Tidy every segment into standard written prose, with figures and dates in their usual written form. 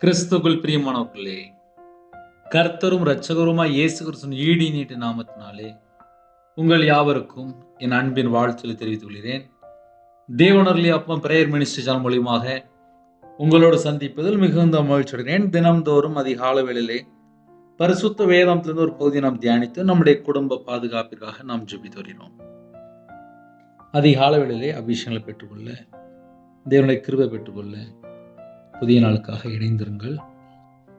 கிறிஸ்துக்குள் பிரியமானவர்களே, கர்த்தரும் இரட்சகருமாய் இயேசு கிறிஸ்துவின் ஈடி நீட்டு நாமத்தினாலே உங்கள் யாவருக்கும் என் அன்பின் வாழ்த்துக்களை தெரிவித்துக் கொள்கிறேன். தேவனருளி அப்பம் பிரேயர் மினிஸ்ட்ரி சேனல் மூலியமாக உங்களோடு சந்திப்பதில் மிகுந்த மகிழ்ச்சி அடைகிறேன். தினம்தோறும் அதிகாலை வேளையிலே பரிசுத்த வேதாந்தத்திலிருந்து ஒரு பகுதியை நாம் தியானித்து நம்முடைய குடும்ப பாதுகாப்பிற்காக நாம் ஜெபித்து வருகிறோம். அதிகாலை வேளையிலே அபிஷேகங்களை பெற்றுக்கொள்ள, தேவனுடைய கிருபை பெற்றுக்கொள்ள புதிய நாளுக்காக இணைந்திருங்கள்.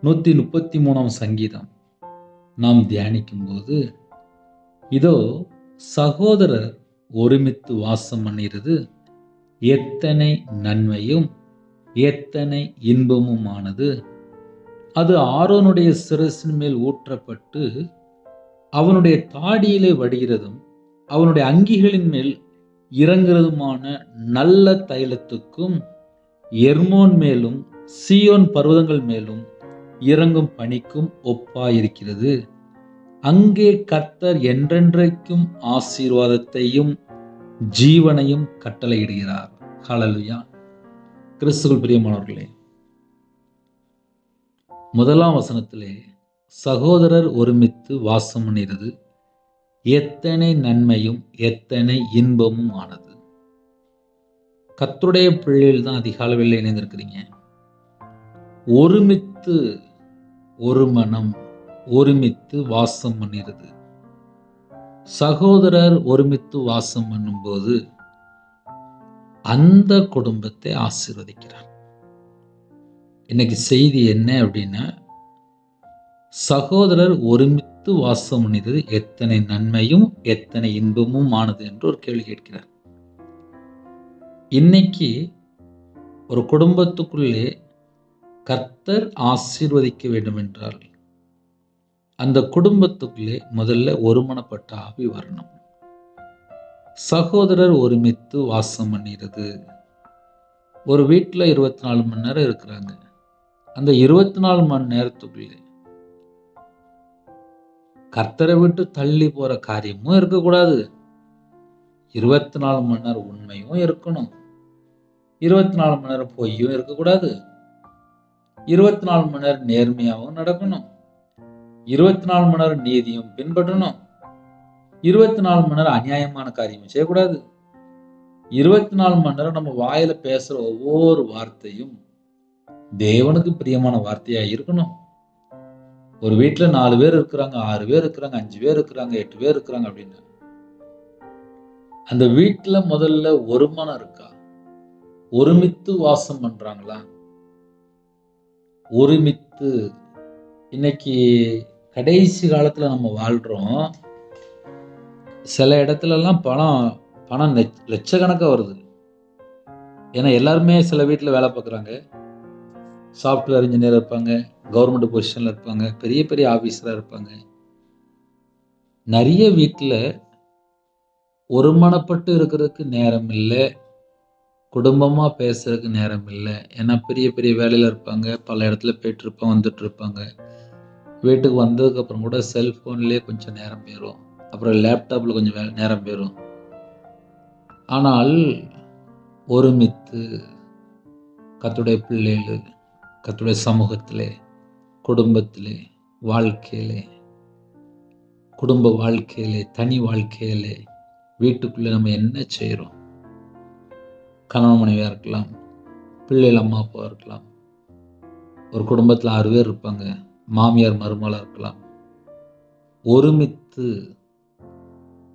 133 சங்கீதம் நாம் தியானிக்கும் போது, இதோ சகோதரர் ஒருமித்து வாசம் பண்ணுகிறது எத்தனை நன்மையும் எத்தனை இன்பமுமானது. அது ஆரோனுடைய சிரசின் மேல் ஊற்றப்பட்டு அவனுடைய தாடியிலே வடிகிறதும் அவனுடைய அங்கிகளின் மேல் இறங்குறதுமான நல்ல தைலத்துக்கும் எர்மோன் மேலும் சீயோன் பர்வதங்கள் மேலும் இறங்கும் பனிக்கும் ஒப்பாயிருக்கிறது. அங்கே கர்த்தர் என்றென்றைக்கும் ஆசீர்வாதத்தையும் ஜீவனையும் கட்டளையிடுகிறார். ஹல்லேலூயா. கிறிஸ்துவுக்குள் பிரியமானவர்களே, முதலாம் வசனத்திலே சகோதரர் ஒருமித்து வாசம் பண்ணுகிறது எத்தனை நன்மையும் எத்தனை இன்பமும் ஆனது. கர்த்தருடைய பிள்ளைகள் தான் அதிகாலையில் இணைந்திருக்கிறீங்க. ஒருமித்து, ஒரு மனம் ஒருமித்து வாசம் பண்ணுகிறது. சகோதரர் ஒருமித்து வாசம் பண்ணும்போது அந்த குடும்பத்தை ஆசீர்வதிக்கிறார். இன்னைக்கு செய்தி என்ன அப்படின்னா, சகோதரர் ஒருமித்து வாசம் பண்ணுகிறது எத்தனை நன்மையும் எத்தனை இன்பமும் ஆனது என்று ஒரு கேள்வி கேட்கிறார். இன்னைக்கு ஒரு குடும்பத்துக்குள்ளே கர்த்தர் ஆசீர்வதிக்க வேண்டும் என்றால் அந்த குடும்பத்துக்குள்ளே முதல்ல ஒருமனப்பட்ட ஆவி வரணும். சகோதரர் ஒருமித்து வாசம் பண்ணுகிறது. ஒரு வீட்டில் 24 மணி நேரம் இருக்கிறாங்க. அந்த 24 மணி நேரத்துக்குள்ளே கர்த்தரை விட்டு தள்ளி போற காரியமும் இருக்கக்கூடாது. 24 மணி நேரம் உண்மையும் இருக்கணும். 24 மணி நேரம் பொய்யும் இருக்கக்கூடாது. 24 மணி நேரம் நேர்மையாகவும் நடக்கணும். 24 மணி நேரம் நீதியும் பின்பற்றணும். 24 மணி நேரம் அநியாயமான காரியமும் செய்யக்கூடாது. 24 மணி நேரம் நம்ம வாயில பேசுற ஒவ்வொரு வார்த்தையும் தேவனுக்கு பிரியமான வார்த்தையா இருக்கணும். ஒரு வீட்டுல 4 பேர் இருக்கிறாங்க, 6 பேர் இருக்கிறாங்க, 5 பேர் இருக்கிறாங்க, 8 பேர் இருக்கிறாங்க அப்படின்னு அந்த வீட்டுல முதல்ல ஒரு மனம் இருக்கா? ஒருமித்து வாசம் பண்றாங்களா? ஒருமித்து. இன்னைக்கு கடைசி காலத்துல நம்ம வாழ்றோம். சில இடத்துல எல்லாம் பணம் லட்சக்கணக்கா வருது. ஏன்னா எல்லாருமே சில வீட்டுல வேலை பார்க்குறாங்க. சாஃப்ட்வேர் இன்ஜினியர் இருப்பாங்க, கவர்மெண்ட் பொசிஷன்ல இருப்பாங்க, பெரிய பெரிய ஆபீஸரா இருப்பாங்க. நிறைய வீட்டுல ஒருமனப்பட்டு இருக்கிறதுக்கு நேரம் இல்லை, குடும்பமா பேசுறதுக்கு நேரம் இல்லை. ஏன்னா பெரிய பெரிய வேலையில இருப்பாங்க, பல இடத்துல போயிட்டு இருப்பாங்க, வந்துட்டு இருப்பாங்க. வீட்டுக்கு வந்ததுக்கு அப்புறம் கூட செல்போன்லயே கொஞ்சம் நேரம் போயிடும், அப்புறம் லேப்டாப்ல கொஞ்சம் நேரம் போயிடும். ஆனால் ஒருமித்து கர்த்தருடைய பிள்ளைகள் கர்த்தருடைய சமூகத்திலே, குடும்பத்திலே, வாழ்க்கையிலே, குடும்ப வாழ்க்கையிலே, தனி வாழ்க்கையிலே, வீட்டுக்குள்ளே நம்ம என்ன செய்கிறோம்? கணவன் மனைவியாக இருக்கலாம், பிள்ளைகள் அம்மா அப்பாவாக இருக்கலாம், ஒரு குடும்பத்தில் 6 பேர் இருப்பாங்க, மாமியார் மருமகளாக இருக்கலாம். ஒருமித்து,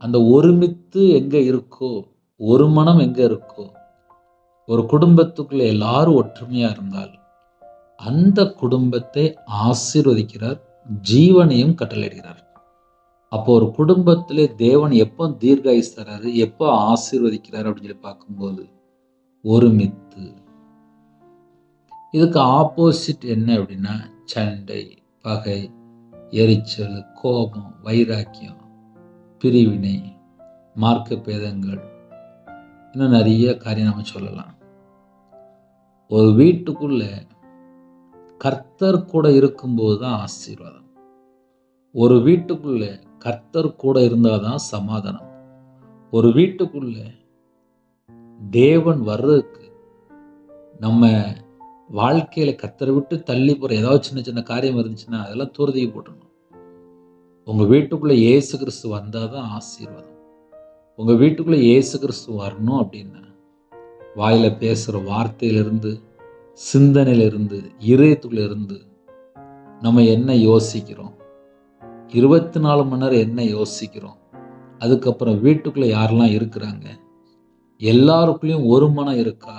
அந்த ஒருமித்து எங்கே இருக்கோ, ஒரு மனம் எங்கே இருக்கோ, ஒரு குடும்பத்துக்குள்ள எல்லாரும் ஒற்றுமையாக இருந்தால் அந்த குடும்பத்தை ஆசீர்வதிக்கிறார், ஜீவனையும் கட்டளையிடுகிறார். அப்போ ஒரு குடும்பத்திலே தேவன் எப்போ தீர்காயுசு தராரு, எப்போ ஆசீர்வதிக்கிறார் அப்படின்னு சொல்லி பார்க்கும்போது ஒருமித்து. இதுக்கு ஆப்போசிட் என்ன அப்படின்னா சண்டை, பகை, எரிச்சல், கோபம், வைராக்கியம், பிரிவினை, மார்க்க பேதங்கள், இன்னும் நிறைய காரியம் நம்ம சொல்லலாம். ஒரு வீட்டுக்குள்ள கர்த்தர் கூட இருக்கும்போது தான் ஆசீர்வாதம். ஒரு வீட்டுக்குள்ள கர்த்தர் கூட இருந்தாதான் சமாதானம். ஒரு வீட்டுக்குள்ள தேவன் வர்றதுக்கு நம்ம வாழ்க்கையில கர்த்தரை விட்டு தள்ளி போற ஏதாவது சின்ன சின்ன காரியம் இருந்துச்சுன்னா அதெல்லாம் தூரத்துக்கு போட்டுறணும். உங்க வீட்டுக்குள்ள இயேசு கிறிஸ்து வந்தாதான் ஆசீர்வாதம். உங்க வீட்டுக்குள்ள இயேசு கிறிஸ்து வரணும் அப்படின்னா வாயில பேசுற வார்த்தையிலிருந்து, சிந்தனையிலிருந்து, இதயத்துக்குள்ள இருந்து நம்ம என்ன யோசிக்கிறோம், 24 மணி நேரம் என்ன யோசிக்கிறோம், அதுக்கப்புறம் வீட்டுக்குள்ள யாரெல்லாம் இருக்கிறாங்க, எல்லாருக்குள்ளேயும் ஒரு மனம் இருக்கா?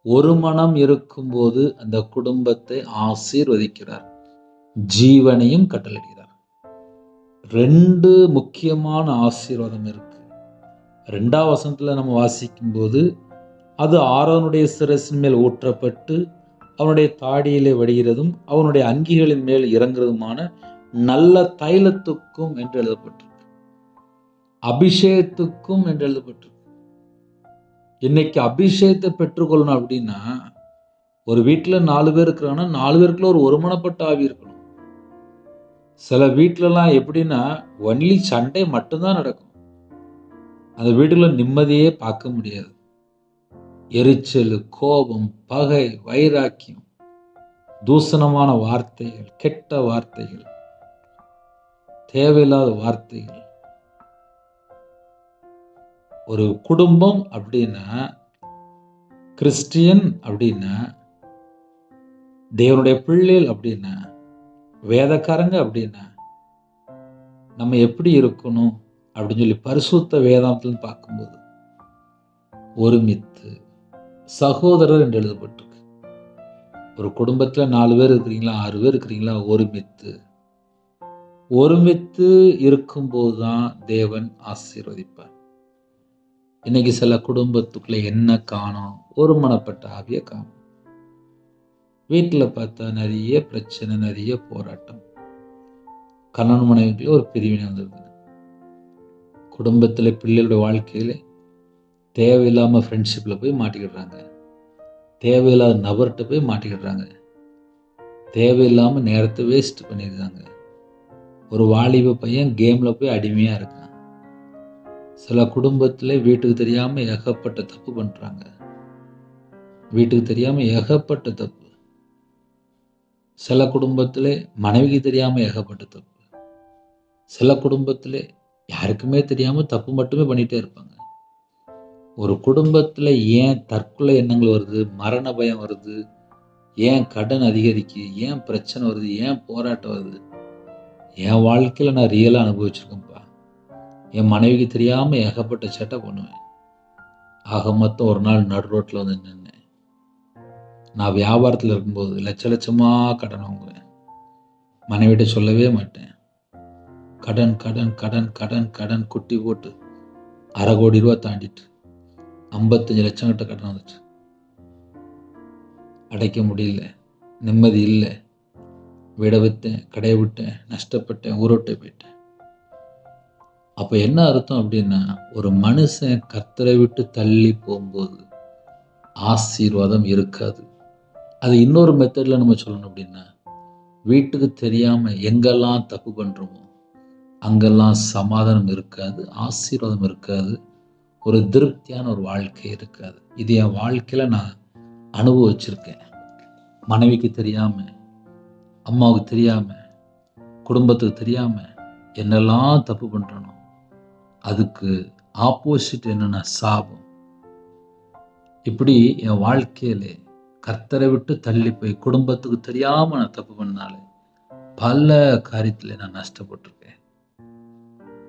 ஒரு மனம் இருக்கும்போது அந்த குடும்பத்தை ஆசீர்வதிக்கிறார், ஜீவனையும் கட்டளையிடுகிறார். 2 முக்கியமான ஆசீர்வாதம் இருக்கு. 2ஆம் வசனத்துல நம்ம வாசிக்கும்போது அது ஆரோனுடைய சிரசின் மேல் ஊற்றப்பட்டு அவனுடைய தாடியிலே வடிகிறதும் அவனுடைய அங்கிகளின் மேல் இறங்குறதுமான நல்ல தைலத்துக்கும் என்று எழுதப்பட்டிருக்கு. அபிஷேகத்துக்கும் என்று எழுதப்பட்டிருக்கு. இன்னைக்கு அபிஷேகத்தை பெற்றுக்கொள்ளணும் அப்படின்னா ஒரு வீட்டில் 4 பேர் இருக்கிறாங்கன்னா 4 பேருக்குள்ள ஒரு ஒருமனப்பட்ட ஆவி இருக்கணும். சில வீட்டிலலாம் எப்படின்னா ஒன்லி சண்டே மட்டும்தான் நடக்கும். அந்த வீட்டுல நிம்மதியே பார்க்க முடியாது. எரிச்சல், கோபம், பகை, வைராக்கியம், தூசணமான வார்த்தைகள், கெட்ட வார்த்தைகள், தேவையில்லாத வார்த்தைகள். ஒரு குடும்பம் அப்படின்னா, கிறிஸ்டியன் அப்படின்னா, தேவனுடைய பிள்ளைகள் அப்படின்னா, வேதக்காரங்க அப்படின்னா நம்ம எப்படி இருக்கணும் அப்படின்னு சொல்லி பரிசுத்த வேதாந்தத்துல பார்க்கும்போது ஒருமித்து சகோதரர் என்று எழுதப்பட்டிருக்கு. ஒரு குடும்பத்துல 4 பேர் இருக்கிறீங்களா, 6 பேர் இருக்கிறீங்களா, ஒருமித்து இருக்கும்போது தான் தேவன் ஆசீர்வதிப்பார். இன்னைக்கு சில குடும்பத்துக்குள்ள என்ன காணோம்? ஒருமனப்பட்ட ஆவியை காணும். வீட்டில் பார்த்தா நிறைய பிரச்சனை, நிறைய போராட்டம், கணவன் மனைவிக்குள்ள ஒரு பிரிவினை வந்துருது. குடும்பத்தில் பிள்ளைகளுடைய வாழ்க்கையில தேவையில்லாம ஃப்ரெண்ட்ஷிப்ல போய் மாட்டிக்கிடுறாங்க, தேவையில்லாத நபர்கிட்ட போய் மாட்டிக்கிடுறாங்க, தேவையில்லாம நேரத்தை வேஸ்ட் பண்ணிடுறாங்க. ஒரு வாலிப பையன் கேம்ல போய் அடிமையா இருக்கான். சில குடும்பத்துல வீட்டுக்கு தெரியாம ஏகப்பட்ட தப்பு பண்றாங்க. வீட்டுக்கு தெரியாம ஏகப்பட்ட தப்பு. சில குடும்பத்துல மனைவிக்கு தெரியாம ஏகப்பட்ட தப்பு. சில குடும்பத்துல யாருக்குமே தெரியாம தப்பு மட்டுமே பண்ணிட்டே இருப்பாங்க. ஒரு குடும்பத்துல ஏன் தற்கொலை எண்ணங்கள் வருது, மரண பயம் வருது, ஏன் கடன் அதிகரிக்கு, ஏன் பிரச்சனை வருது, ஏன் போராட்டம் வருது? என் வாழ்க்கையில நான் ரியலா அனுபவிச்சிருக்கேன்ப்பா. என் மனைவிக்கு தெரியாம ஏகப்பட்ட சேட்டை பண்ணுவேன். ஆக மொத்தம் ஒரு நாள் நடு ரோட்ல வந்து நின்னேன். நான் வியாபாரத்தில் இருக்கும்போது லட்ச லட்சமா கடன் வாங்குவேன். மனைவிட்ட சொல்லவே மாட்டேன். கடன் கடன் கடன் கடன் கடன் குட்டி போட்டு ₹1/2 கோடி தாண்டிட்டு 55 லட்சம் கிட்ட கடன் வந்துச்சு. அடைக்க முடியல, நிம்மதி இல்லை. வீடை விற்றேன், கடையை விட்டேன், நஷ்டப்பட்டேன், ஊரோட்டை போயிட்டேன். அப்போ என்ன அர்த்தம் அப்படின்னா, ஒரு மனுஷன் கர்த்தரை விட்டு தள்ளி போகும்போது ஆசீர்வாதம் இருக்காது. அது இன்னொரு மெத்தடில் நம்ம சொல்லணும் அப்படின்னா, வீட்டுக்கு தெரியாம எங்கெல்லாம் தப்பு பண்றோமோ அங்கெல்லாம் சமாதானம் இருக்காது, ஆசீர்வாதம் இருக்காது, ஒரு திருப்தியான ஒரு வாழ்க்கை இருக்காது. இது என் வாழ்க்கையில நான் அனுபவிச்சிருக்கேன். மனைவிக்கு தெரியாம, அம்மாவுக்கு தெரியாம, குடும்பத்துக்கு தெரியாம என்னெல்லாம் தப்பு பண்றனோ அதுக்கு ஆப்போசிட் என்னன்னா சாபம். இப்படி என் வாழ்க்கையிலே கர்த்தரை விட்டு தள்ளி போய் குடும்பத்துக்கு தெரியாம நான் தப்பு பண்ணாலே பல காரியத்துல நான் நஷ்டப்பட்டிருக்கேன்.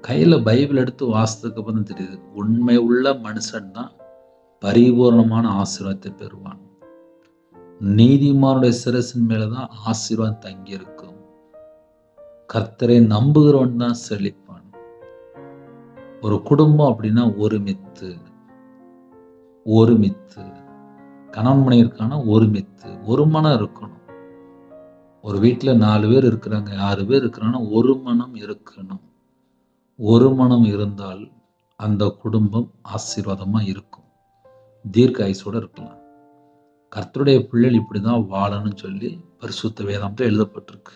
கையில பைபிள் எடுத்து வாசித்ததுக்கு அப்புறம் தெரியுது, உண்மை உள்ள மனுஷன் தான் பரிபூர்ணமான ஆசீர்வாதத்தை பெறுவான். நீதிமானுடைய சிரசின் மேலதான் ஆசீர்வாதம் தங்கி இருக்கும். கர்த்தரை நம்புகிறவன் தான் செழிப்பான். ஒரு குடும்பம் அப்படின்னா ஒருமித்து கணவன் மனைவி இருக்கானா ஒருமித்து, ஒரு மனம் இருக்கணும். ஒரு வீட்டுல 4 பேர் இருக்கிறாங்க, 6 பேர் இருக்கிறாங்கன்னா ஒரு மனம் இருக்கணும். ஒரு மனம் இருந்தால் அந்த குடும்பம் ஆசீர்வாதமா இருக்கும், தீர்க்க ஆயுசோட இருக்கலாம். கர்த்தருடைய பிள்ளைகள் இப்படிதான் வாழணும்னு சொல்லி பரிசுத்த வேதாந்தத்தில் எழுதப்பட்டிருக்கு.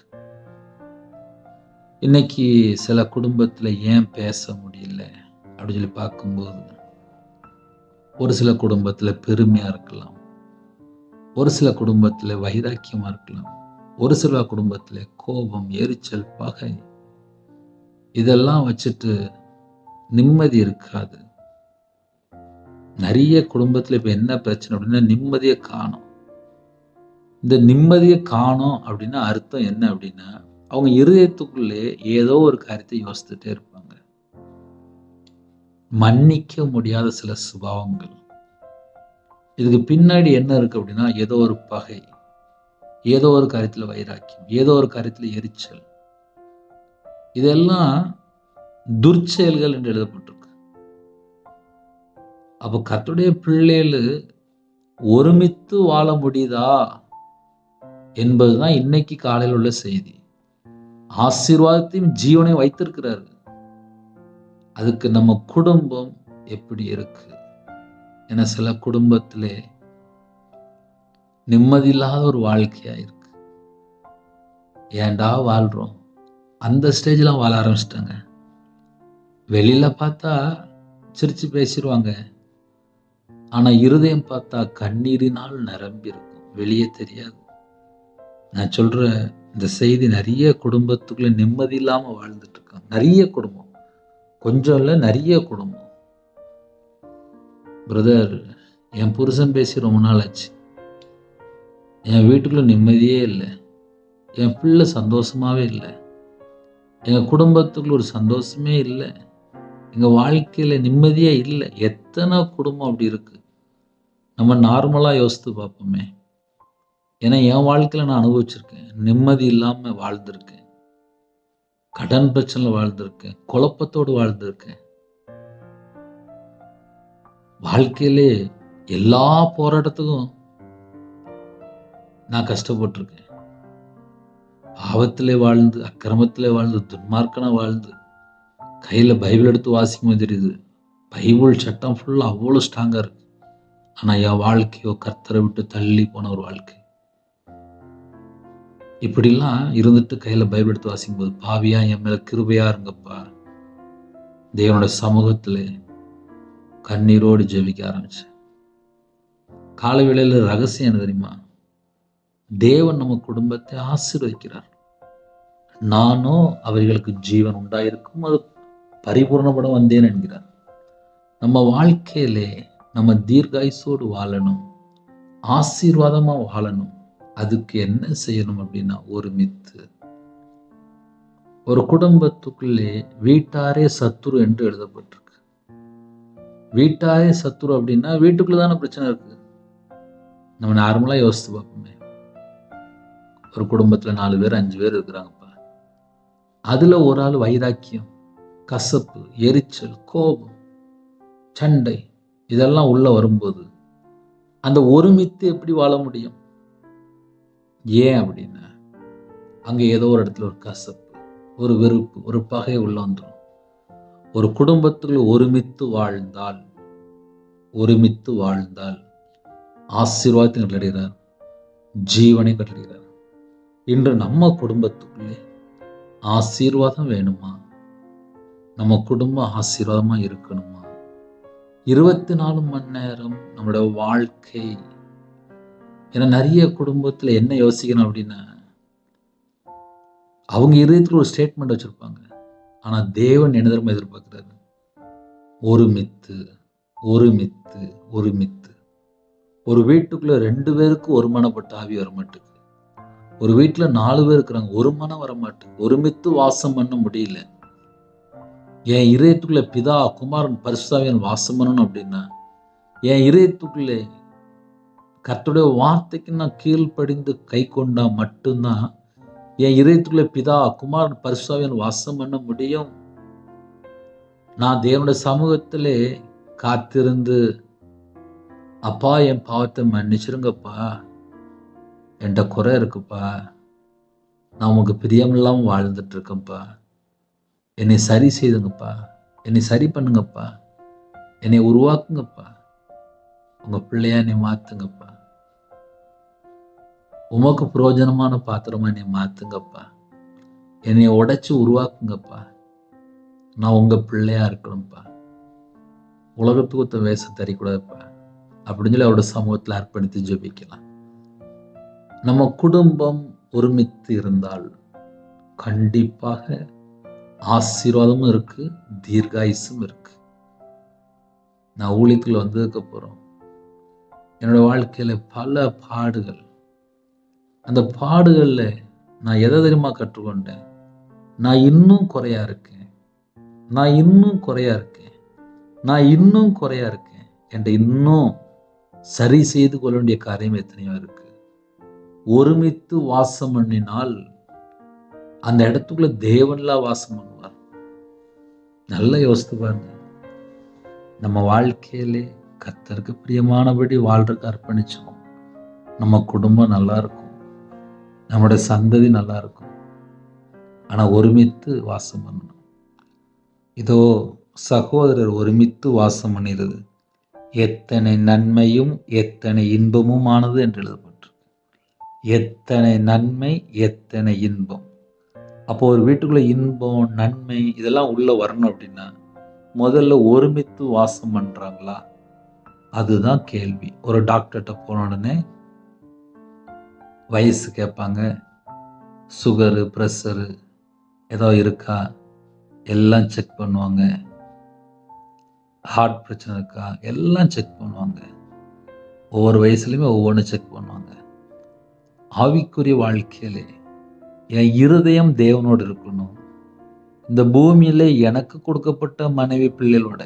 இன்னைக்கு சில குடும்பத்துல ஏன் பேச முடியல அப்படின்னு சொல்லி பார்க்கும்போது, ஒரு சில குடும்பத்துல பெருமையா இருக்கலாம், ஒரு சில குடும்பத்தில் வைராக்கியமாக இருக்கலாம். ஒரு சில குடும்பத்தில் கோபம், எரிச்சல், பகை இதெல்லாம் வச்சுட்டு நிம்மதி இருக்காது. நிறைய குடும்பத்தில் இப்போ என்ன பிரச்சனை அப்படின்னா நிம்மதியை காணும். இந்த நிம்மதியை காணோம் அப்படின்னா அர்த்தம் என்ன அப்படின்னா அவங்க இருதயத்துக்குள்ளே ஏதோ ஒரு காரியத்தை யோசித்துட்டே இருப்பாங்க. மன்னிக்க முடியாத சில சுபாவங்கள். இதுக்கு பின்னாடி என்ன இருக்கு அப்படின்னா ஏதோ ஒரு பகை, ஏதோ ஒரு காரியத்தில் வைராக்கியம், ஏதோ ஒரு காரியத்தில் எரிச்சல். இதெல்லாம் துர்ச்செயல்கள் என்று எழுதப்பட்டிருக்கு. அப்போ கர்த்தருடைய பிள்ளைகள் ஒருமித்து வாழ முடியுதா என்பதுதான் இன்னைக்கு காலையில் உள்ள செய்தி. ஆசீர்வாதத்தையும் ஜீவனையும் வைத்திருக்கிறாரு. அதுக்கு நம்ம குடும்பம் எப்படி இருக்கு? ஏன்னா சில குடும்பத்திலே நிம்மதி இல்லாத ஒரு வாழ்க்கையா இருக்கு. ஏன்டா வாழ்றோம்? அந்த ஸ்டேஜ்லாம் வாழ ஆரம்பிச்சிட்டாங்க. வெளியில பார்த்தா சிரிச்சு பேசிடுவாங்க. ஆனா இருதயம் பார்த்தா கண்ணீரினால் நிரம்பி இருக்கும். வெளியே தெரியாது. நான் சொல்ற இந்த செய்தி நிறைய குடும்பத்துக்குள்ள நிம்மதி இல்லாம வாழ்ந்துட்டு இருக்காங்க. நிறைய குடும்பம், கொஞ்சம் இல்லை, நிறைய குடும்பம். பிரதர், என் புருஷன் பேசி ரொம்ப நாள் ஆச்சு. என் வீட்டுக்குள்ள நிம்மதியே இல்லை. என் பிள்ளை சந்தோஷமாவே இல்லை. எங்க குடும்பத்துக்குள்ள ஒரு சந்தோஷமே இல்லை. எங்க வாழ்க்கையில நிம்மதியே இல்லை. எத்தனை குடும்பம் அப்படி இருக்கு? நம்ம நார்மலா யோசித்து பார்ப்போமே. ஏன்னா என் வாழ்க்கையில நான் அனுபவிச்சிருக்கேன். நிம்மதி இல்லாம வாழ்ந்திருக்கேன். கடன் பிரச்சனை வாழ்ந்திருக்கேன். குழப்பத்தோடு வாழ்ந்திருக்கேன். வாழ்க்கையிலே எல்லா போராட்டத்துக்கும் நான் கஷ்டப்பட்டிருக்கேன். பாவத்திலே வாழ்ந்து, அக்கிரமத்திலே வாழ்ந்து, துன்மார்க்கனா வாழ்ந்து, கையில பைபிள் எடுத்து வாசிக்கும் தெரியுது. பைபிள் சட்டம் ஃபுல்லா அவ்வளோ ஸ்ட்ராங்கா இருக்கு. ஆனா என் வாழ்க்கையோ கர்த்தரை விட்டு தள்ளி போன ஒரு வாழ்க்கை. இப்படிலாம் இருந்துட்டு கையில பைபிள் எடுத்து வாசிக்கும் போது பாவியா என் மேல கிருபையா இருங்கப்பா, தேவனுடைய சமூகத்துல கண்ணீரோடு ஜெபிக்க ஆரம்பிச்சேன். காலை வேளையில ரகசியம் என்ன தெரியுமா? தேவன் நம்ம குடும்பத்தை ஆசீர்வதிக்கிறார். நானோ அவைகளுக்கு ஜீவன் உண்டாயிருக்கும், அது பரிபூர்ணப்பட வந்தேன் என்கிறார். நம்ம வாழ்க்கையிலே நம்ம தீர்காயுசோடு வாழணும், ஆசீர்வாதமா வாழணும். அதுக்கு என்ன செய்யணும் அப்படின்னா ஒருமித்து. ஒரு குடும்பத்துக்குள்ளே வீட்டாரே சத்துரு என்று எழுதப்பட்டிருக்கு. வீட்டாரே சத்துரு அப்படின்னா வீட்டுக்குள்ளதான பிரச்சனை இருக்கு. நம்ம நார்மலா யோசித்து பார்ப்போமே. ஒரு குடும்பத்துல 4 பேர் 5 பேர் இருக்கிறாங்கப்பா. அதுல ஒரு ஆள் வைராக்கியம், கசப்பு, எரிச்சல், கோபம், சண்டை இதெல்லாம் உள்ள வரும்போது அந்த ஒருமித்து எப்படி வாழ முடியும்? ஏன் அப்படின்னா அங்க ஏதோ ஒரு இடத்துல ஒரு கசப்பு, ஒரு வெறுப்பு, ஒரு பகை உள்ள வந்துடும். ஒரு குடும்பத்துக்குள்ள ஒருமித்து வாழ்ந்தால் ஆசீர்வாதத்தை கட்டளையிடுகிறார், ஜீவனை கட்டளையிடுகிறார். இன்று நம்ம குடும்பத்துக்குள்ளே ஆசீர்வாதம் வேணுமா? நம்ம குடும்பம் ஆசீர்வாதமா இருக்கணுமா? 24 மணி நேரம் நம்மளோட வாழ்க்கை. ஏன்னா நிறைய குடும்பத்துல என்ன யோசிக்கணும் அப்படின்னா அவங்க இருதயத்துல ஒரு ஸ்டேட்மெண்ட் வச்சிருப்பாங்க. ஆனா தேவன் என்ன தெரியுமா எதிர்பார்க்கிறாரு? ஒருமித்து, ஒருமித்து, ஒருமித்து. ஒரு வீட்டுக்குள்ள 2 பேருக்கு ஒரு மனப்பட்ட ஆவி வர மாட்டேங்குது. ஒரு வீட்டுல 4 பேர் இருக்கிறாங்க, ஒரு மனம் வர மாட்டேங்குது. ஒருமித்து வாசம் பண்ண முடியல. என் இதயத்துக்குள்ள பிதா, குமாரன், பரிசுத்தாவியானவர் வாசம் பண்ணணும் அப்படின்னா என் இதயத்துக்குள்ளே கர்த்தருடைய வார்த்தைக்கு நான் கீழ்ப்படிந்து கை கொண்டா மட்டும்தான் என் இதயத்துக்குள்ள பிதா, குமாரன், பரிசுத்தாவியானவர் வாசம் பண்ண முடியும். நான் தேவனுடைய சமூகத்திலே காத்திருந்து, அப்பா என் பாவத்தை மன்னிச்சிருங்கப்பா, என்கிட்ட குறை இருக்குப்பா, நான் உங்களுக்கு பிரியமில்லாம வாழ்ந்துட்டு இருக்கேன்ப்பா, என்னை சரி செய்துங்கப்பா, என்னை சரி பண்ணுங்கப்பா, என்னை உருவாக்குங்கப்பா, உங்க பிள்ளையா என்னை மாத்துங்கப்பா, உமக்கு பிரயோஜனமான பாத்திரமா என்னை மாத்துங்கப்பா, என்னை உடைச்சு உருவாக்குங்கப்பா, நான் உங்க பிள்ளையா இருக்கணும்ப்பா, உலகத்துக்கு ஒத்த வேஷம் தரக்கூடாதுப்பா அப்படின்னு சொல்லி அவரோட சமூகத்தில் அர்ப்பணித்து ஜெபிக்கலாம். நம்ம குடும்பம் ஒருமித்து இருந்தால் கண்டிப்பாக ஆசீர்வாதமும் இருக்கு, தீர்காயுசும் இருக்கு. நான் ஊழியத்தில் வந்ததுக்கு அப்புறம் என்னோட வாழ்க்கையில பல பாடுகள், அந்த பாடுகள்ல நான் எதை தெரியுமா கற்றுக்கொண்டேன்? நான் இன்னும் குறையா இருக்கேன், நான் இன்னும் குறையா இருக்கேன், நான் இன்னும் குறையா இருக்கேன் என்ற இன்னும் சரி செய்து கொள்ள வேண்டிய காரியம் எத்தனையோ இருக்கு. ஒருமித்து வாசம் பண்ணினால் அந்த இடத்துக்குள்ள தேவன்லாம் வாசம் பண்ணுவார். நல்லா யோசித்து பாருங்க. நம்ம வாழ்க்கையிலே கர்த்தருக்கு பிரியமானபடி வாழ்றதுக்கு அர்ப்பணிச்சோம், நம்ம குடும்பம் நல்லா இருக்கும், நம்முடைய சந்ததி நல்லா இருக்கும். ஆனா ஒருமித்து வாசம் பண்ணணும். இதோ சகோதரர் ஒருமித்து வாசம் பண்ணிடுது எத்தனை நன்மையும் எத்தனை இன்பமும் ஆனது என்று எழுதப்பட்டிருக்கு. எத்தனை நன்மை எத்தனை இன்பம். அப்போ ஒரு வீட்டுக்குள்ள இன்பம், நன்மை இதெல்லாம் உள்ள வரணும் அப்படின்னா முதல்ல ஒருமித்து வாசம் பண்றாங்களா? அதுதான் கேள்வி. ஒரு டாக்டர்கிட்ட போன உடனே வயசு கேட்பாங்க, சுகரு, ப்ரெஷரு ஏதோ இருக்கா எல்லாம் செக் பண்ணுவாங்க, ஹார்ட் பிரச்சனை இருக்கா எல்லாம் செக் பண்ணுவாங்க. ஒவ்வொரு வயசுலையுமே ஒவ்வொன்று செக் பண்ணுவாங்க. ஆவிக்குரிய வாழ்க்கையிலே என் இருதயம் தேவனோடு இருக்கணும். இந்த பூமியில எனக்கு கொடுக்கப்பட்ட மனைவி பிள்ளைகளோட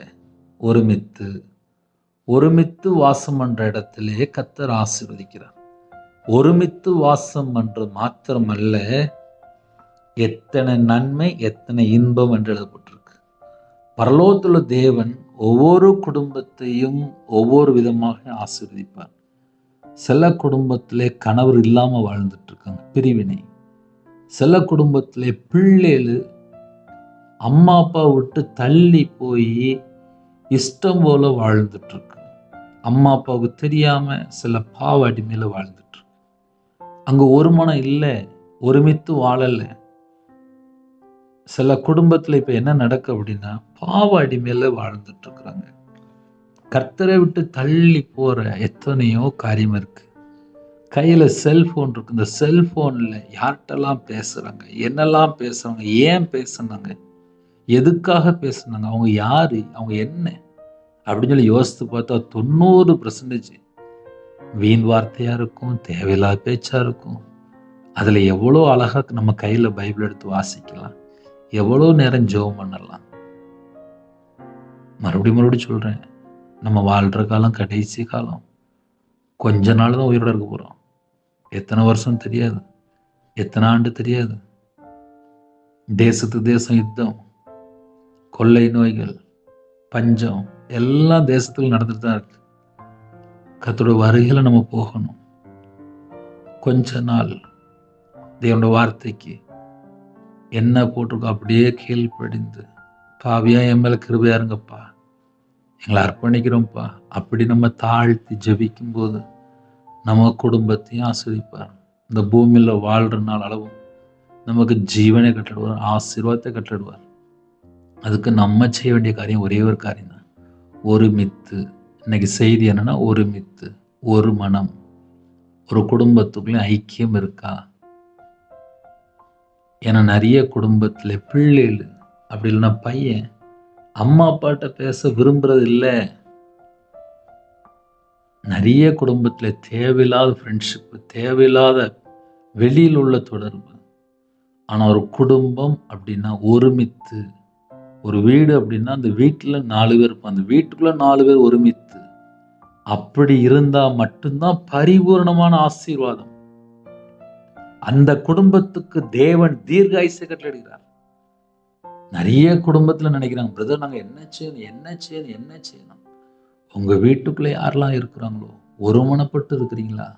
ஒருமித்து வாசம் பண்ற இடத்திலே கர்த்தர் ஆசீர்வதிக்கிறார். ஒருமித்து வாசம் பண்றது மாத்திரமல்ல, எத்தனை நன்மை எத்தனை இன்பம் என்று எழுதப்பட்டிருக்கு. பரலோகத்துள்ள தேவன் ஒவ்வொரு குடும்பத்தையும் ஒவ்வொரு விதமாக ஆசீர்வதிப்பார். சில குடும்பத்திலே கணவர் இல்லாம வாழ்ந்துட்டு இருக்காங்க, பிரிவினை. சில குடும்பத்திலே பிள்ளைகள் அம்மா அப்பா விட்டு தள்ளி போய் இஷ்டம் போல வாழ்ந்துட்டு இருக்கு. அம்மா அப்பாவுக்கு தெரியாம சில பாவ அடிமையில வாழ்ந்துட்டு இருக்கு. அங்க ஒரு மனம் இல்லை, ஒருமித்து வாழல. சில குடும்பத்துல இப்ப என்ன நடக்கு அப்படின்னா பாவ அடிமையில வாழ்ந்துட்டு இருக்கிறாங்க. கர்த்தரை விட்டு தள்ளி போற எத்தனையோ காரியம் இருக்கு. கையில செல்போன் இருக்கு. இந்த செல்போன்ல யார்கிட்டலாம் பேசுறாங்க, என்னெல்லாம் பேசுறாங்க, ஏன் பேசுனாங்க, எதுக்காக பேசுனாங்க, அவங்க யாரு, அவங்க என்ன அப்படின்னு சொல்லி யோசித்து பார்த்தா 90% வீண் வார்த்தையா இருக்கும், தேவையில்லாத பேச்சா இருக்கும். அதுல எவ்வளோ அழகா நம்ம கையில பைபிள் எடுத்து வாசிக்கலாம், எவ்வளோ நேரம் ஜெபம் பண்ணலாம். மறுபடியும் சொல்றேன், நம்ம வாழ்ற காலம் கடைசி காலம். கொஞ்ச நாள் தான் உயிரோட இருக்க போறோம். எத்தனை வருஷம் தெரியாது, எத்தனை ஆண்டு தெரியாது. தேசத்து தேசம் யுத்தம், கொள்ளை நோய்கள், பஞ்சம் எல்லாம் தேசத்துல நடந்துட்டு தான் இருக்கு. கர்த்தருடைய வருகையில நம்ம போகணும். கொஞ்ச நாள் தேவனுடைய வார்த்தைக்கு என்ன போட்டிருக்கோ அப்படியே கீழ்ப்படிந்து, பாவியா என் மேல கிருபையா இருங்கப்பா, எங்களை அர்ப்பணிக்கிறோம்ப்பா அப்படி நம்ம தாழ்த்தி ஜெபிக்கும் போது நம்ம குடும்பத்தையும் ஆசீர்வதிப்பார். இந்த பூமியில வாழ்ற நாள் அளவும் நமக்கு ஜீவனை கட்டிடுவார், ஆசீர்வாதத்தை கட்டிடுவார். அதுக்கு நம்ம செய்ய வேண்டிய காரியம் ஒரே ஒரு காரியம் தான், ஒருமித்து. இன்னைக்கு செய்தி என்னன்னா ஒருமித்து, ஒரு மனம். ஒரு குடும்பத்துக்குள்ள ஐக்கியம் இருக்கா? ஏன்னா நிறைய குடும்பத்துல பிள்ளைகள் அப்படி இல்லைன்னா பையன் அம்மா அப்பாட்ட பேச விரும்புறது இல்லை. நிறைய குடும்பத்துல தேவையில்லாத ஃப்ரெண்ட்ஷிப், தேவையில்லாத வெளியில் உள்ள தொடர்பு. ஆனா ஒரு குடும்பம் அப்படின்னா ஒருமித்து. ஒரு வீடு அப்படின்னா அந்த வீட்டுல 4 பேர் இருப்பாங்க, அந்த வீட்டுக்குள்ள 4 பேர் ஒருமித்து. அப்படி இருந்தா மட்டும்தான் பரிபூர்ணமான ஆசீர்வாதம். அந்த குடும்பத்துக்கு தேவன் தீர்காயுசை கட்டளையிடுகிறார். நிறைய குடும்பத்துல நினைக்கிறாங்க, பிரதர் நாங்க என்ன செய்யணும். உங்க வீட்டுக்குள்ள யாரெல்லாம் இருக்கிறாங்களோ ஒருமனப்பட்டு இருக்கிறீங்களா?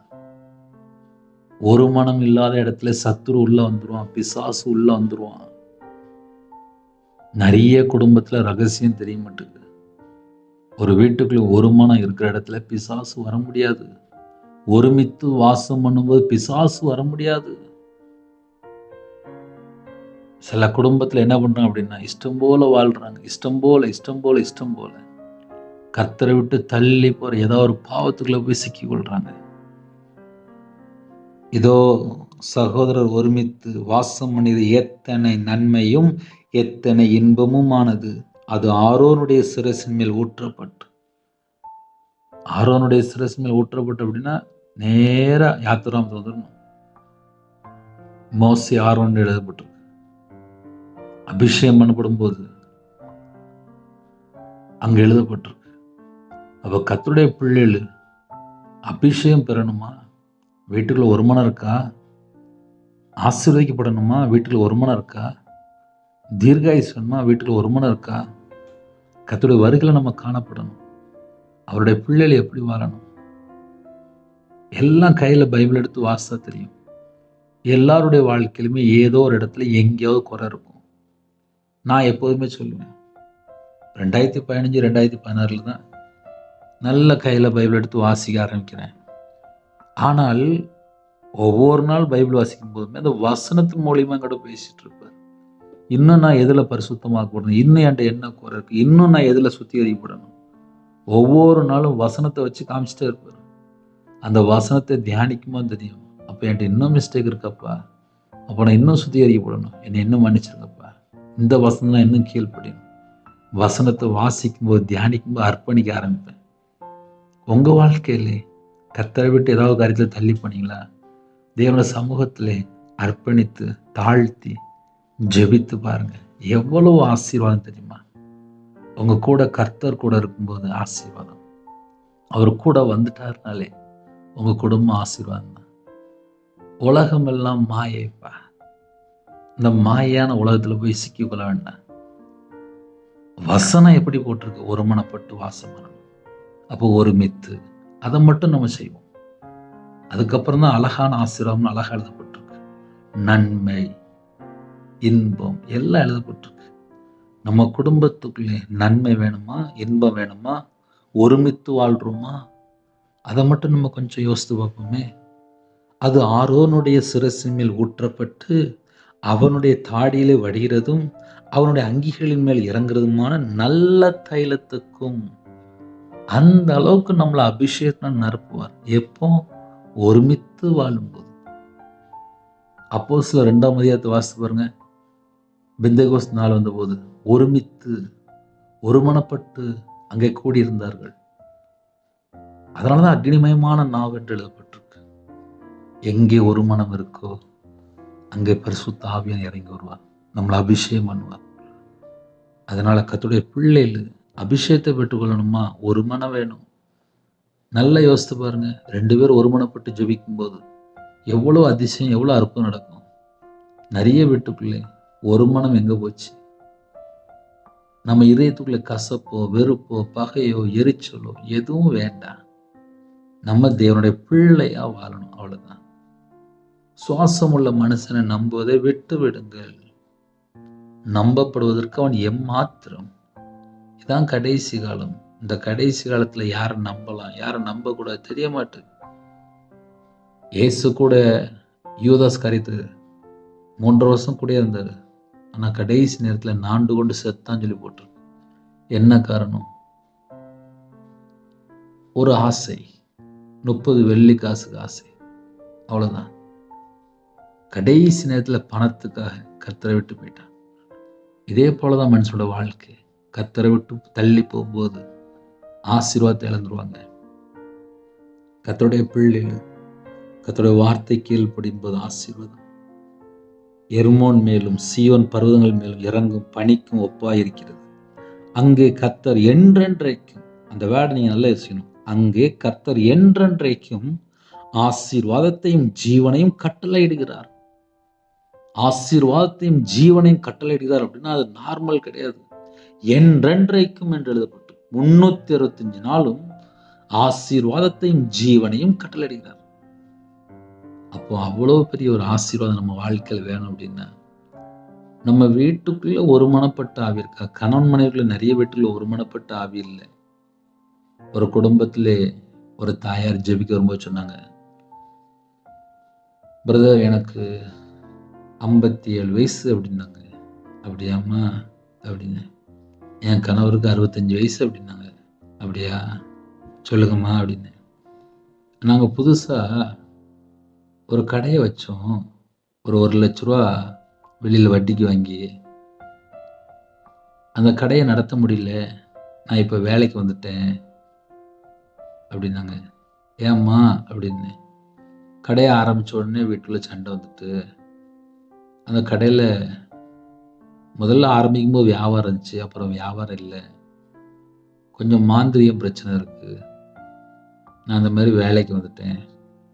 ஒரு மனம் இல்லாத இடத்துல சத்துரு உள்ள வந்துருவான், பிசாசு உள்ள வந்துருவான். நிறைய குடும்பத்துல ரகசியம் தெரிய மாட்டேங்குது. ஒரு வீட்டுக்குள்ள ஒரு மனம் இருக்கிற இடத்துல பிசாசு வர முடியாது. ஒருமித்து வாசம் பண்ணும்போது பிசாசு வர முடியாது. சில குடும்பத்துல என்ன பண்றாங்க அப்படின்னா இஷ்டம் போல வாழ்றாங்க, இஷ்டம் போல கர்த்தரை விட்டு தள்ளி போற ஏதாவது ஒரு பாவத்துக்குள்ள போய் சிக்கி கொள்றாங்க. இதோ சகோதரர் ஒருமித்து வாசம் பண்ணியது எத்தனை நன்மையும் எத்தனை இன்பமுமானது. அது ஆரோனுடைய சிரசின் மேல் ஊற்றப்பட்டு அப்படின்னா நேரா யாத்திராமத்தில் வந்துடணும். மோசே ஆரோன் எழுதப்பட்டு அபிஷேகம் பண்ணப்படும் போது அங்க எழுதப்பட்டிருக்கு. அப்ப கர்த்தருடைய பிள்ளைகள் அபிஷேகம் பெறணுமா? வீட்டுக்குள்ள ஒரு மனம் இருக்கா? ஆசீர்வதிக்கப்படணுமா? வீட்டுக்குள்ள ஒரு மனம் இருக்கா? தீர்காயுசு வேணுமா? வீட்டுக்குள்ள ஒரு மனம் இருக்கா? கர்த்தருடைய வருகையில நம்ம காணப்படணும். அவருடைய பிள்ளைகள் எப்படி வாழணும்? எல்லாம் கையில பைபிள் எடுத்து வாசித்தா தெரியும். எல்லாருடைய வாழ்க்கையிலுமே ஏதோ ஒரு இடத்துல எங்கேயாவது குறை இருக்கும். நான் எப்போதுமே சொல்லுவேன், 2015 2016 தான் நல்ல கையில பைபிள் எடுத்து வாசிக்க ஆரம்பிக்கிறேன். ஆனால் ஒவ்வொரு நாள் பைபிள் வாசிக்கும் போதுமே அந்த வசனத்தின் மூலியமா கூட பேசிட்டு இருப்பார். இன்னும் நான் எதுல பரிசுத்தமாக்கப்படணும், இன்னும் என்கிட்ட என்ன குறை இருக்கு, இன்னும் நான் எதுல சுத்திகரிக்கப்படணும், ஒவ்வொரு நாளும் வசனத்தை வச்சு காமிச்சிட்டே இருப்பார். அந்த வசனத்தை தியானிக்குமா தெரியும், அப்ப என்கிட்ட இன்னும் மிஸ்டேக் இருக்கப்பா, அப்போ நான் இன்னும் சுத்திகரிக்கப்படணும், என்னை இன்னும் மன்னிச்சிருங்கப்பா, இந்த வசனம் நான் இன்னும் கீழ்ப்படியணும். வசனத்தை வாசிக்கும் போது தியானிக்கும் போது அர்ப்பணிக்க ஆரம்பிப்பேன். உங்க வாழ்க்கையிலே கர்த்தரை விட்டு ஏதாவது காரியத்தில் தள்ளி போனீங்களா? தேவன சமூகத்திலே அர்ப்பணித்து தாழ்த்தி ஜெபித்து பாருங்க, எவ்வளவு ஆசீர்வாதம் தெரியுமா? உங்க கூட கர்த்தர் கூட இருக்கும்போது ஆசீர்வாதம். அவர் கூட வந்துட்டாருனாலே உங்க குடும்பம் ஆசீர்வாதம் தான். உலகம் எல்லாம் மாயைப்பா. இந்த மாயான உலகத்துல போய் சிக்கிக்கொள்ள வேண்டாம். வசனம் எப்படி போட்டிருக்கு? ஒருமனப்பட்டு வாசம் பண்ணணும். அப்போ ஒருமித்து அதை மட்டும் நம்ம செய்வோம். அதுக்கப்புறம் தான் அழகான ஆசீர்வாதம் அழகா எழுதப்பட்டிருக்கு. நன்மை இன்பம் எல்லாம் எழுதப்பட்டிருக்கு. நம்ம குடும்பத்துக்குள்ளே நன்மை வேணுமா, இன்பம் வேணுமா, ஒருமித்து வாழ்றோமா? அதை மட்டும் நம்ம கொஞ்சம் யோசித்து பார்ப்போமே. அது ஆரோனுடைய சிரசின் மேல் ஊற்றப்பட்டு அவனுடைய தாடியிலே வடிகிறதும் அவனுடைய அங்கிகளின் மேல் இறங்குறதுமான நல்ல தைலத்துக்கும் அந்த அளவுக்கு நம்மளை அபிஷேகம் நிரப்புவார். எப்போ? ஒருமித்து வாழும்போது. அப்போஸ்தலர் 2ஆம் அதிகாரத்தை வாசித்து பாருங்க. பெந்தேகோஸ்து நாள் வந்தபோது ஒருமித்து ஒருமனப்பட்டு அங்கே கூடியிருந்தார்கள். அதனாலதான் அக்னிமயமான நாவு என்று எழுதப்பட்டிருக்கு. எங்கே ஒரு மனம் இருக்கோ அங்கே பரிசுத்த ஆவியானவர் இறங்கி வருவார், நம்மளை அபிஷேகம் பண்ணுவார். அதனால கர்த்தருடைய பிள்ளைகள் அபிஷேகத்தை பெற்றுக்கொள்ளணுமா? ஒரு மனம் வேணும். நல்லா யோசித்து பாருங்க, 2 பேர் ஒருமனப்பட்டு ஜெபிக்கும் போது எவ்வளவு அதிசயம், எவ்வளவு அற்புதம் நடக்கும். நிறைய வீட்டுக்குள்ளே ஒரு மனம் எங்க போச்சு? நம்ம இதயத்துக்குள்ள கசப்போ வெறுப்போ பகையோ எரிச்சலோ எதுவும் வேண்டாம். நம்ம தேவனுடைய பிள்ளையா வாழணும், அவ்வளவுதான். சுவாசம் உள்ள மனுஷனை நம்புவதை விட்டு விடுங்கள், நம்பப்படுவதற்கு அவன் எம்மாத்திரம். இதான் கடைசி காலம். இந்த கடைசி காலத்துல யாரை நம்பலாம், யாரை நம்ப கூட தெரிய மாட்டேங்குது. இயேசு கூட யூதாஸ் காரியத்து 3 வருஷம் கூட இருந்தாரு. ஆனா கடைசி நேரத்துல நாண்டு கொண்டு செத்தான் சொல்லி போட்டிருக்கு. என்ன காரணம்? ஒரு ஆசை, 30 வெள்ளி காசுக்கு ஆசை, அவ்வளவுதான். கடைசி நேரத்துல பணத்துக்காக கர்த்தரை விட்டு போயிட்டான். இதே போலதான் மனுஷனோட வாழ்க்கை. கர்த்தரை விட்டு தள்ளி போகும்போது ஆசீர்வாதத்தை இழந்துருவாங்க. கர்த்தருடைய பிள்ளைகள் கர்த்தருடைய வார்த்தை கீழ்ப்படியும் போது ஆசீர்வாதம். எர்மோன் மேலும் சீயோன் பர்வதங்கள் மேலும் இறங்கும் பனிக்கும் ஒப்பாயிருக்கிறது. அங்கே கர்த்தர் என்றென்றைக்கும், அந்த வேர்டை நீங்க நல்லா யோசிக்கணும், அங்கே கர்த்தர் என்றென்றைக்கும் ஆசீர்வாதத்தையும் ஜீவனையும் கட்டளையிடுகிறார். ஆசீர்வாதத்தையும் ஜீவனையும் கட்டளையிடுகிறார் அப்படின்னா அது நார்மல் கிடையாது. என்றென்றைக்கும் என்று எழுதப்பட்டு 365 நாளும் ஆசீர்வாதத்தையும் ஜீவனையும் கட்டளையிடுகிறார். அப்போ அவ்வளவு பெரிய ஒரு ஆசீர்வாதம் நம்ம வாழ்க்கையில் வேணும் அப்படின்னா நம்ம வீட்டுக்குள்ள ஒருமனப்பட்ட ஆவி இருக்கா? கணவன் மனைவிக்குள்ள நிறைய வீட்டுக்குள்ள ஒருமனப்பட்ட ஆவி இல்லை. ஒரு குடும்பத்திலே ஒரு தாயார் ஜெபிக்க வரும்போது சொன்னாங்க, பிரதர் எனக்கு 57 வயசு அப்படின்னாங்க. அப்படியாம்மா அப்படின்னு. என் கணவருக்கு 65 வயசு அப்படின்னாங்க. அப்படியா, சொல்லுங்கம்மா அப்படின்னு. நாங்கள் புதுசாக ஒரு கடைய வச்சோம். ஒரு ₹1,00,000 வெளியில வட்டிக்கு வாங்கி, அந்த கடைய நடத்த முடியல. நான் இப்ப வேலைக்கு வந்துட்டேன் அப்டின்னாங்க. ஏம்மா? அப்டின்னேன். கடைய ஆரம்பிச்ச உடனே வீட்டுக்குள்ள சண்டை வந்துட்டு, அந்த கடையில முதல்ல ஆரம்பிக்கும்போது வியாபாரம் இருந்துச்சு. அப்புறம் வியாபாரம் இல்ல. கொஞ்சம் மாந்திரீகம் பிரச்சனை இருக்கு. நான் அந்த மாரி வேலைக்கு வந்துட்டேன்.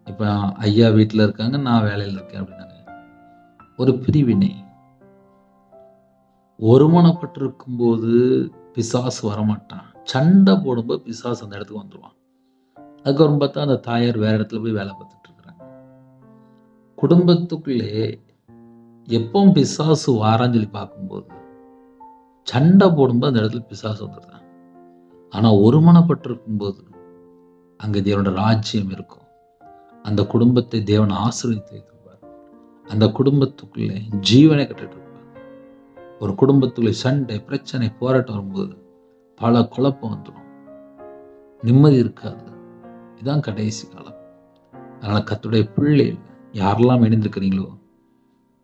இப்ப ஐயா வீட்ல இருக்காங்க. நான் வேலையில இருக்கேன் அப்டின்னாங்க. ஒரு பிரிவினை. ஒருமனப்பட்டிருக்கும்போது பிசாசு வரமாட்டான். சண்டை போடும்போது பிசாசு அந்த இடத்துக்கு வந்துருவான். அதுக்கப்புறம் பார்த்தா அந்த தாயார் வேற இடத்துல போய் வேலை பார்த்துட்டு இருக்கிறாங்க. குடும்பத்துக்குள்ளே எப்பவும் பிசாசு வாரான்னு சொல்லி பார்க்கும்போது, சண்டை போடும்போது அந்த இடத்துல பிசாசு வந்துடுறான். ஆனா ஒருமனப்பட்டிருக்கும்போது அங்க தேவனோட ராஜ்யம் இருக்கும். அந்த குடும்பத்தை தேவன் ஆசீர்வதித்து வைத்திருப்பார். அந்த குடும்பத்துக்குள்ளே ஜீவனை கட்டிட்டு இருப்பார். ஒரு குடும்பத்துக்குள்ளே சண்டை, பிரச்சனை, போராட்டம் வரும்போது பல குழப்பம் வந்துடும். நிம்மதி இருக்காது. இதுதான் கடைசி காலம். அதனால கர்த்தருடைய பிள்ளைகள் யாரெல்லாம் இணைந்திருக்கிறீங்களோ,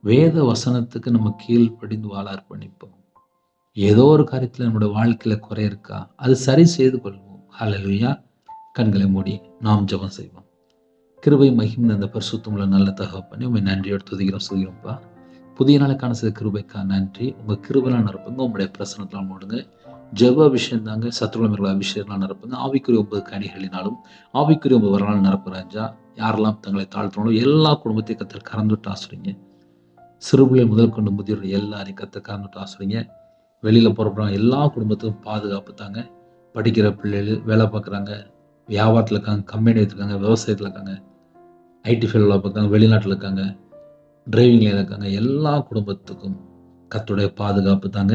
வேத வசனத்துக்கு நம்ம கீழ்ப்படிந்து வாழ அர்ப்பணிப்போம். ஏதோ ஒரு காரியத்தில் நம்முடைய வாழ்க்கையில குறை இருக்கா, அது சரி செய்து கொள்வோம். ஹல்லேலூயா. கண்களை மூடி நாம் ஜெபம் செய்வோம். கிருபை மகிமை அந்த பரிசுத்தமுள்ள நல்ல தகப்பனே, உம்மை நன்றியோடு துதிக்கிறோம், சொல்கிறோம்ப்பா. புதிய நாளுக்கான சில கிருபைக்கா நன்றி. உங்க கிருபைலாம் நிரப்புங்க. உங்களுடைய பிரசனத்தால் மூடுங்க. ஜெப அபிஷேகம் தாங்க. சத்துருள அபிஷேகத்தால் நிரப்புங்க. ஆவிக்குரிய 9 கனிகளினாலும் ஆவிக்குரிய 9 வரலால் நிரப்பு ராஜா. யாரெல்லாம் தங்களை தாழ்த்தணும் எல்லா குடும்பத்தையும் கர்த்தர் கறந்துட்டு ஆசுறீங்க. சிறுபிள்ளை முதல் கொண்டு முதியோர் எல்லாரையும் கர்த்தர் கறந்துட்டு ஆசுறீங்க. வெளியில புறப்படுறாங்க எல்லா குடும்பத்துக்கும் பாதுகாப்பு தாங்க. படிக்கிற பிள்ளைகள் வேலை பார்க்குறாங்க, வியாபாரத்தில் இருக்காங்க, கம்பெனி வச்சுருக்காங்க, விவசாயத்தில் இருக்காங்க, ஐடி ஃபீல்டில் பார்க்காங்க, வெளிநாட்டில் இருக்காங்க, டிரைவிங்கில் இருக்காங்க, எல்லா குடும்பத்துக்கும் கர்த்தருடைய பாதுகாப்பு தாங்க.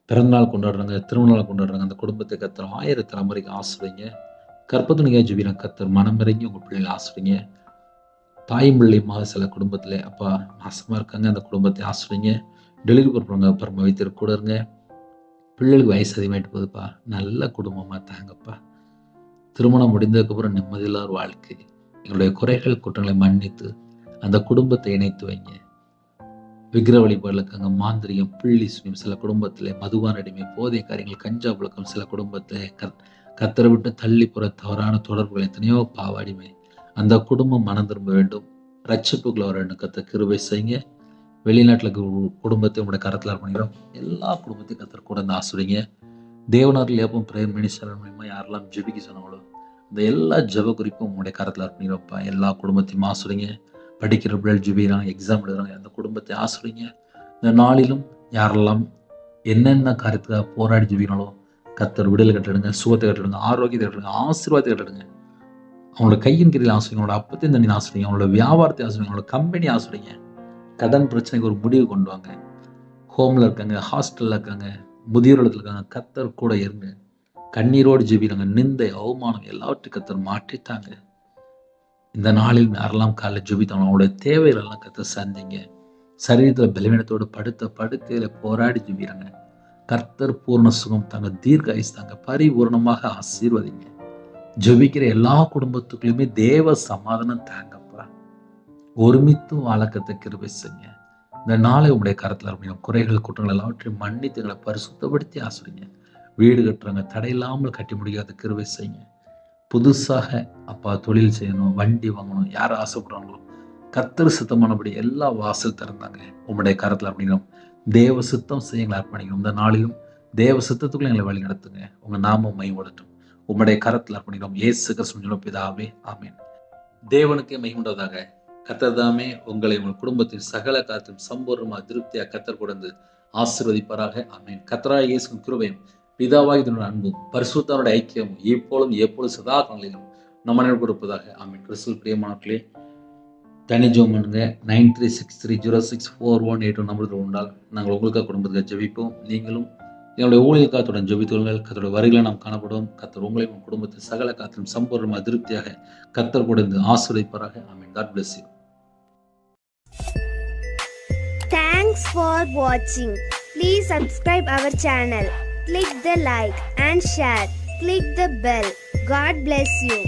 பிறந்தநாள் கொண்டாடுறாங்க, திருமணநாள் கொண்டாடுறாங்க, அந்த குடும்பத்தை கர்த்தர் 1000 தலைமுறைக்கு ஆசிரியங்க. கற்பத்துணியாக ஜெபிக்கிற கர்த்தர் மனமிறங்கி உங்கள் பிள்ளைகளை ஆசிரியங்க. தாயும் பிள்ளையுமாக சில குடும்பத்தில் அப்பா மாசமாக இருக்காங்க, அந்த குடும்பத்தை ஆசிரியங்க. டெலிவரி பண்ணுறவங்க அப்புறமா வைத்திரு கூட இருங்க. பிள்ளைகளுக்கு வயசு அதிகமாகிட்டு போகுதுப்பா, நல்ல குடும்பமாக தாங்கப்பா. திருமணம் முடிந்ததுக்கப்புறம் நிம்மதியில்லாத வாழ்க்கை, எங்களுடைய குறைகள் குற்றங்களை மன்னித்து அந்த குடும்பத்தை இணைத்து வைங்க. விக்கிர வழிபாடுல இருக்காங்க, மாந்திரிகம், பிள்ளி சுயம் சில குடும்பத்தில், மதுபான அடிமை, போதை காரியங்கள், கஞ்சா புழக்கம் சில குடும்பத்தில், கத்தரை விட்டு தள்ளி போகிற தவறான தொடர்புகள் எத்தனையோ பாவாடிமை, அந்த குடும்பம் மனம் திரும்ப வேண்டும், ரட்சிப்புக்குள்ள வர வேண்டும். கர்த்தர் கிருபை செய்யுங்க. வெளிநாட்டில் குடும்பத்தை உங்களுடைய கரத்தில் அர்ப்பணிக்கிறோம். எல்லா குடும்பத்தையும் கர்த்தர் கூட இருந்து ஆசிரியங்க. தேவனாரில் ஏப்பம் பிரேயர் மினிஸ்டர் மூலியமா யாரெல்லாம் ஜெபிக்க சொன்னாங்களோ இந்த எல்லா ஜெப குறிப்பும் உங்களுடைய கரத்தில் அர்ப்பணிக்கிறோம்ப்பா. எல்லா குடும்பத்தையும் ஆசிரியங்க. படிக்கிற பிள்ளைகள் ஜெபிக்கிறாங்க, எக்ஸாம் எழுதுறாங்க, அந்த குடும்பத்தை ஆசிரியங்க. இந்த நாளிலும் யாரெல்லாம் என்னென்ன காரியத்துக்காக போராடி ஜெபிக்கணும் கர்த்தர் விடுதலை கட்டிடுங்க, சுகத்தை கட்டிடுங்க, ஆரோக்கியத்தை கட்டிடுங்க, ஆசீர்வாதத்தை கட்டிடுங்க. அவங்களோட கையின் கீழில் ஆசிரியங்க, அவங்களோட அப்பத்தையும் தண்ணி ஆசிரியங்க, அவங்களோட வியாபாரத்தை ஆசிரியங்க, அவங்களோட கம்பெனி ஆசிரியங்க. கடன் பிரச்சனைக்கு ஒரு முடிவு கொண்டு வாங்க. ஹோமில் இருக்காங்க, ஹாஸ்டலில் இருக்காங்க, முதியோர் இடத்துல இருக்காங்க, கர்த்தர் கூட இருங்க. கண்ணீரோடு ஜெபிக்கிறாங்க. நிந்தை, அவமானம் எல்லாவற்றையும் கர்த்தர் மாற்றித்தாங்க. இந்த நாளில் யாரெல்லாம் காலையில் ஜெபித்தாங்க அவங்களுடைய தேவைகளெல்லாம் கர்த்தர் சந்திங்க. சரீரத்தில் பலவீனத்தோடு படுத்த படுக்கையில போராடி ஜெபிக்கிறாங்க. கர்த்தர் பூர்ண சுகம் தாங்க, தீர்க்க ஆயுசு தாங்க, பரிபூர்ணமாக ஆசீர்வதிங்க. ஜெபிக்கிற எல்லா குடும்பத்துக்குள்ளுமே தேவ சமாதானம் தாங்கப்பா. ஒருமித்து வாழ கர்த்தர் கிருபை செய்யுங்க. இந்த நாளை உங்களுடைய கரத்தில் அர்ப்பணிக்கிறோம். குறைகள் குற்றங்கள் எல்லாவற்றையும் மன்னித்து எங்களை பரிசுத்தப்படுத்தி ஆசிரியங்க. வீடு கட்டுறாங்க, தடையில்லாமல் கட்டி முடியாத கிருபை செய்யுங்க. புதுசாக அப்பா தொழில் செய்யணும், வண்டி வாங்கணும், யார் ஆசைப்படுறாங்களோ கர்த்தர் சித்தமானபடி எல்லா வாசல் திறந்தாங்க. உங்களுடைய கரத்தில் அர்ப்பணிக்கிறோம். தேவ சித்தம் செய்ய எங்களை அர்ப்பணிக்கிறோம். இந்த நாளிலும் தேவ சித்தத்துக்குள்ள எங்களை வழி நடத்துங்க. உங்க நாமம் மையப்படட்டும். உங்களுடைய கரத்தில் அர்ப்பணிக்கிறோம். இயேசு கிறிஸ்துவின் பிதாவே, ஆமென். தேவனுக்கே மகிமையுண்டாவதாக. கர்த்தர் தாமே உங்களை உங்கள் குடும்பத்தில் சகல காலத்திலும் சம்பூர்ணமாக திருப்தியாக கர்த்தர் கொடுத்து ஆசீர்வதிப்பாராக. ஆமென். கர்த்தராகிய இயேசுவின் கிருபையும் பிதாவாகிய அன்பும் பரிசுத்தருடைய ஐக்கியமும் இப்பொழுதும் எப்பொழுது சதா காலங்களிலும் நம்ம நினைவு கொடுப்பதாக. ஆமென். கிறிஸ்துவில் பிரியமானவர்களே, தனி ஜெபம் பண்ணுங்க. 9363064181 நம்பருக்கு உண்டால் நாங்கள் உங்களுக்காக குடும்பத்துக்காக ஜெபிப்போம். நீங்களும் என்னுடைய ஊழியக்காரத்துடன் ஜெபித்துள்ளுங்கள். கர்த்தருடைய வருகையில நாம் காணப்படுவோம். கர்த்தர் உங்களையும் உங்கள் குடும்பத்தில் சகல காலத்திலும் சம்பூர்ணமாக திருப்தியாக கர்த்தர் கொடுத்து ஆசீர்வதிப்பாராக. ஆமென். God bless you. Thanks for watching. Please subscribe our channel. Click the like and share. Click the bell. God bless you.